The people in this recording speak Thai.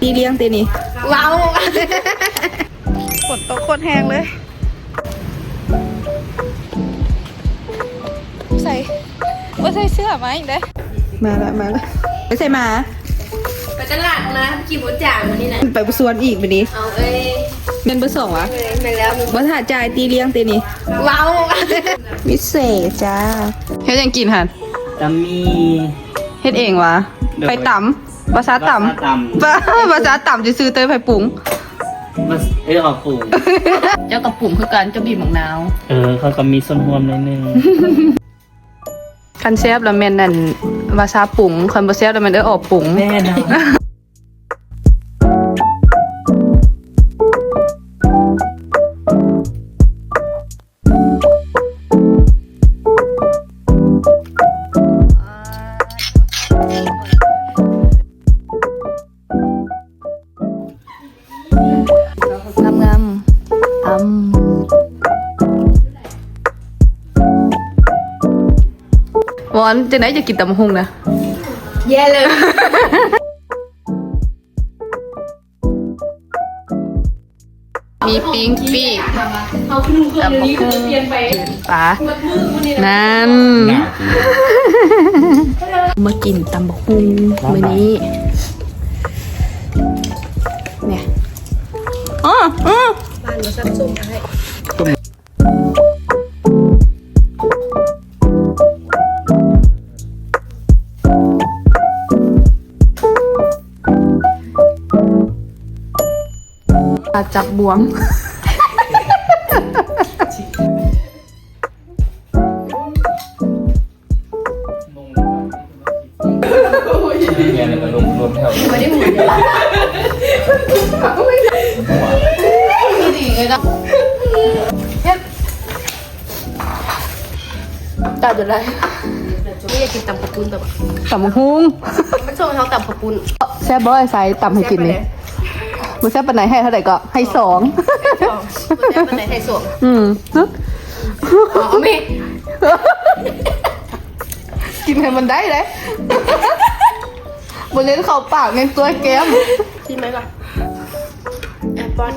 ตีเลี้ยงตีนี่ ว้าว ฝนตกโคตรแห้งเลยใส่ว่าใส่เสื้อไหมเด้มาละไปใส่มา ไปตลาดนะกี่บนจ่างวันนี้นะ ไปประสวนอีกวันนี้ เอาเอ้ย เงินเบอร์สองวะ ไปแล้ว ว่าถ้าจ่ายตีเลี้ยงตีนี่ ว้าว วิเศษจ้าเฮ็ดยังกินหัน จะมี เฮ็ดเองวะไปต่ำภาษาต่ำภาษาต่ำจะซื้อเตยไผ่ปุ๋ง มาออกปรุง เจ้ากับปุ๋งคือการจะบีบหมักนาว เขาก็มีส่วนร่วมนิดนึง คันเซฟแล้วแม่นนั่นภาษาปุ๋งคันบ่เซฟแล้วแม่นออกปุ๋ง แน่นอน งามวอนจะไหนจะกินตำหุงนะ แย่เลย มีปิ้งปีก เอาขึ้นมือเดี๋ยวนี้จะเปลี่ยนไป ปลานั่นมากินตำบักหุงมื้อนี้เนี่ยอ๋อ บ้านมาซับส้มมาให้ ปลาจับบวง เนี่ยแล้วก็รวมแถว ไม่ได้หมุนเลย ดีเลยนะตาจะไร ไม่อยากกินตำขปุ้นแต่ว่า ตำบักหุง มันส่งเขาตำขปุ้น แซ่บบ่ไอ้ไซตำให้กินเลยมือแซ่บปานไหนให้เท่าไหร่ก็ให้2 แล้วมันไหนไทยสวม สุด อ๋อไม่ กินให้มันได้เลยบนเล่นเข้าปากเงินตัวแก้ม กินไหมล่ะแอปเปิ้ล